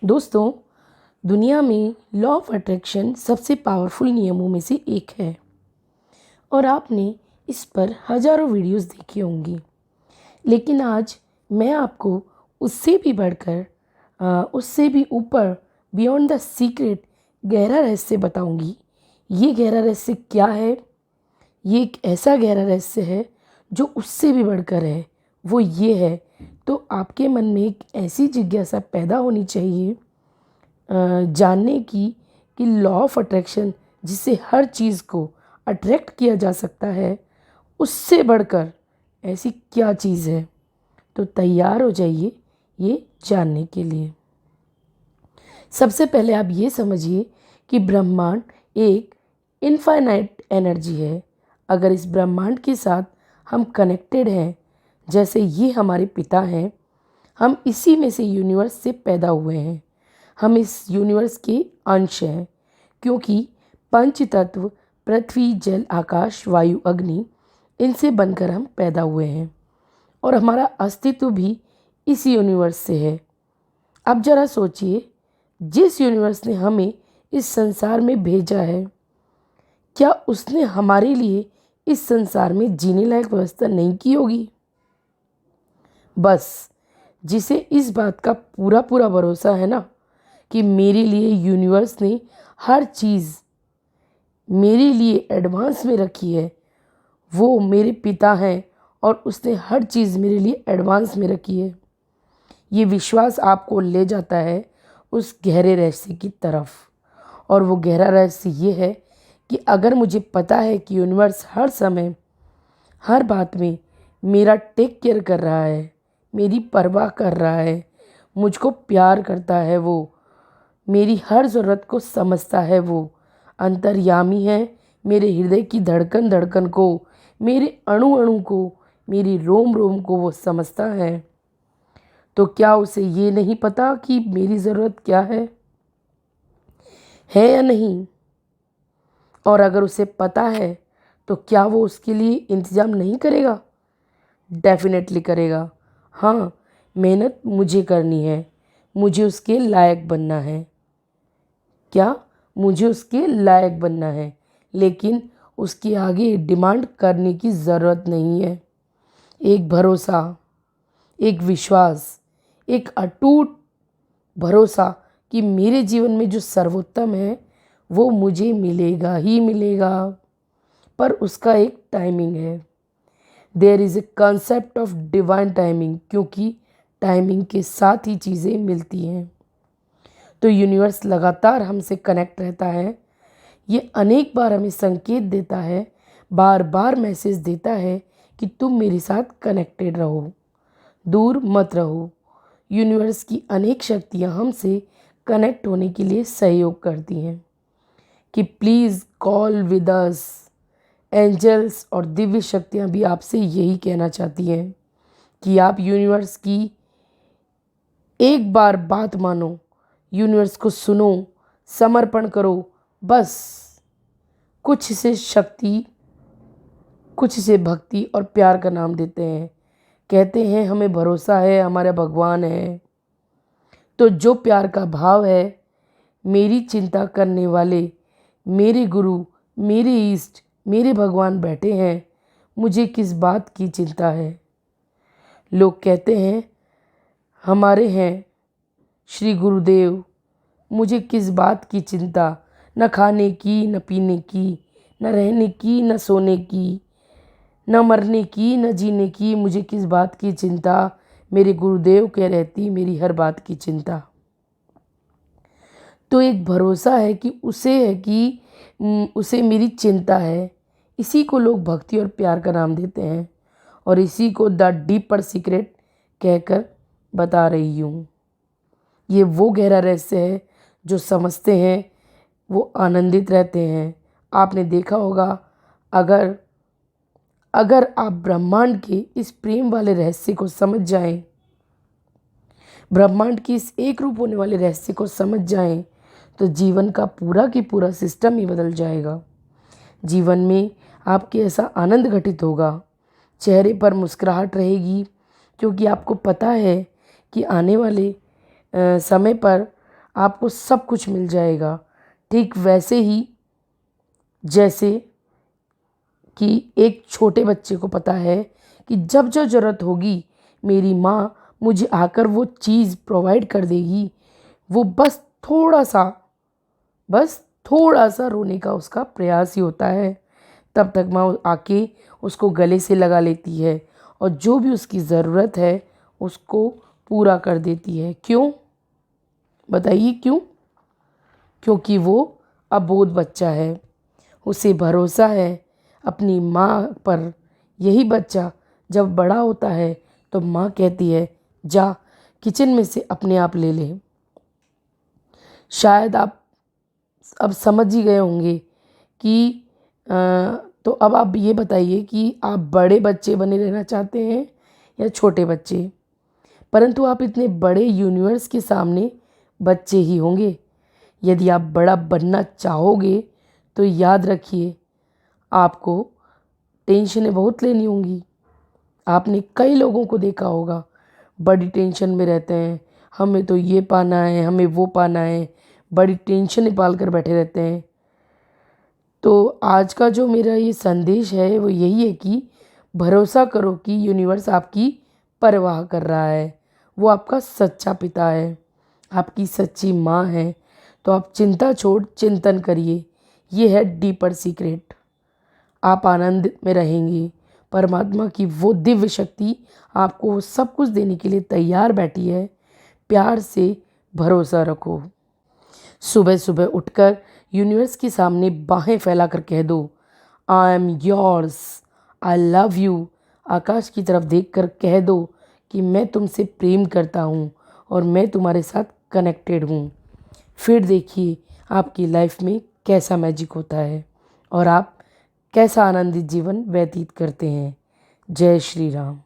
दोस्तों, दुनिया में लॉ ऑफ अट्रैक्शन सबसे पावरफुल नियमों में से एक है और आपने इस पर हजारों वीडियोस देखी होंगी। लेकिन आज मैं आपको उससे भी बढ़कर उससे भी ऊपर बियॉन्ड द सीक्रेट गहरा रहस्य बताऊंगी। ये गहरा रहस्य क्या है? ये एक ऐसा गहरा रहस्य है जो उससे भी बढ़कर है। वो ये है, तो आपके मन में एक ऐसी जिज्ञासा पैदा होनी चाहिए जानने की कि लॉ ऑफ अट्रैक्शन जिससे हर चीज़ को अट्रैक्ट किया जा सकता है, उससे बढ़कर ऐसी क्या चीज़ है। तो तैयार हो जाइए ये जानने के लिए। सबसे पहले आप ये समझिए कि ब्रह्मांड एक इनफाइनाइट एनर्जी है। अगर इस ब्रह्मांड के साथ हम कनेक्टेड हैं, जैसे ये हमारे पिता हैं, हम इसी में से यूनिवर्स से पैदा हुए हैं। हम इस यूनिवर्स के अंश हैं क्योंकि पंच तत्व पृथ्वी, जल, आकाश, वायु, अग्नि, इनसे बनकर हम पैदा हुए हैं और हमारा अस्तित्व भी इस यूनिवर्स से है। अब जरा सोचिए, जिस यूनिवर्स ने हमें इस संसार में भेजा है, क्या उसने हमारे लिए इस संसार में जीने लायक व्यवस्था नहीं की होगी? बस जिसे इस बात का पूरा पूरा भरोसा है ना कि मेरे लिए यूनिवर्स ने हर चीज़ मेरे लिए एडवांस में रखी है, वो मेरे पिता हैं और उसने हर चीज़ मेरे लिए एडवांस में रखी है। ये विश्वास आपको ले जाता है उस गहरे रहस्य की तरफ। और वो गहरा रहस्य ये है कि अगर मुझे पता है कि यूनिवर्स हर समय हर बात में मेरा टेक केयर कर रहा है, मेरी परवाह कर रहा है, मुझको प्यार करता है, वो मेरी हर ज़रूरत को समझता है, वो अंतर्यामी है, मेरे हृदय की धड़कन धड़कन को, मेरे अणु अणु को, मेरी रोम रोम को वो समझता है, तो क्या उसे ये नहीं पता कि मेरी ज़रूरत क्या है या नहीं? और अगर उसे पता है तो क्या वो उसके लिए इंतज़ाम नहीं करेगा? डेफिनेटली करेगा। हाँ, मेहनत मुझे करनी है, मुझे उसके लायक बनना है। क्या? मुझे उसके लायक बनना है, लेकिन उसके आगे डिमांड करने की ज़रूरत नहीं है। एक भरोसा, एक विश्वास, एक अटूट भरोसा कि मेरे जीवन में जो सर्वोत्तम है वो मुझे मिलेगा ही मिलेगा। पर उसका एक टाइमिंग है। There is a concept of divine timing, क्योंकि टाइमिंग के साथ ही चीज़ें मिलती हैं। तो यूनिवर्स लगातार हमसे कनेक्ट रहता है। ये अनेक बार हमें संकेत देता है, बार बार मैसेज देता है कि तुम मेरे साथ कनेक्टेड रहो, दूर मत रहो। यूनिवर्स की अनेक शक्तियाँ हमसे कनेक्ट होने के लिए सहयोग करती हैं कि please call with us. Angels और दिव्य शक्तियाँ भी आपसे यही कहना चाहती हैं कि आप यूनिवर्स की एक बार बात मानो, यूनिवर्स को सुनो, समर्पण करो। बस कुछ से शक्ति, कुछ से भक्ति और प्यार का नाम देते हैं। कहते हैं हमें भरोसा है, हमारा भगवान है। तो जो प्यार का भाव है, मेरी चिंता करने वाले मेरे गुरु, मेरे ईष्ट, मेरे भगवान बैठे हैं, मुझे किस बात की चिंता है। लोग कहते हैं हमारे हैं श्री गुरुदेव, मुझे किस बात की चिंता, न खाने की, न पीने की, न रहने की, न सोने की, न मरने की, न जीने की, मुझे किस बात की चिंता। मेरे गुरुदेव कह रहती मेरी हर बात की चिंता। तो एक भरोसा है कि उसे मेरी चिंता है। इसी को लोग भक्ति और प्यार का नाम देते हैं और इसी को द डीपर सीक्रेट कहकर बता रही हूँ। ये वो गहरा रहस्य है जो समझते हैं वो आनंदित रहते हैं। आपने देखा होगा, अगर अगर आप ब्रह्मांड के इस प्रेम वाले रहस्य को समझ जाएं, ब्रह्मांड की इस एक रूप होने वाले रहस्य को समझ जाएं, तो जीवन का पूरा की पूरा सिस्टम ही बदल जाएगा। जीवन में आपके ऐसा आनंद घटित होगा, चेहरे पर मुस्कुराहट रहेगी, क्योंकि आपको पता है कि आने वाले समय पर आपको सब कुछ मिल जाएगा। ठीक वैसे ही जैसे कि एक छोटे बच्चे को पता है कि जब जो ज़रूरत होगी मेरी माँ मुझे आकर वो चीज़ प्रोवाइड कर देगी। वो बस थोड़ा सा रोने का उसका प्रयास ही होता है, तब तक माँ आके उसको गले से लगा लेती है और जो भी उसकी ज़रूरत है उसको पूरा कर देती है। क्यों? बताइए क्यों? क्योंकि वो अबोध बच्चा है, उसे भरोसा है अपनी माँ पर। यही बच्चा जब बड़ा होता है तो माँ कहती है जा किचन में से अपने आप ले ले। शायद आप अब समझ ही गए होंगे कि अ, तो अब आप ये बताइए कि आप बड़े बच्चे बने रहना चाहते हैं या छोटे बच्चे। परंतु आप इतने बड़े यूनिवर्स के सामने बच्चे ही होंगे। यदि आप बड़ा बनना चाहोगे तो याद रखिए आपको टेंशनें बहुत लेनी होंगी। आपने कई लोगों को देखा होगा बड़ी टेंशन में रहते हैं, हमें तो ये पाना है, हमें वो पाना है, बड़ी टेंशन पाल कर बैठे रहते हैं। तो आज का जो मेरा ये संदेश है वो यही है कि भरोसा करो कि यूनिवर्स आपकी परवाह कर रहा है। वो आपका सच्चा पिता है, आपकी सच्ची माँ है। तो आप चिंता छोड़ चिंतन करिए। ये है डीपर सीक्रेट। आप आनंद में रहेंगे। परमात्मा की वो दिव्य शक्ति आपको सब कुछ देने के लिए तैयार बैठी है। प्यार से भरोसा रखो। सुबह सुबह उठकर यूनिवर्स के सामने बाहें फैलाकर कह दो I am yours, I love you. आकाश की तरफ देखकर कह दो कि मैं तुमसे प्रेम करता हूँ और मैं तुम्हारे साथ कनेक्टेड हूँ। फिर देखिए आपकी लाइफ में कैसा मैजिक होता है और आप कैसा आनंदित जीवन व्यतीत करते हैं। जय श्री राम।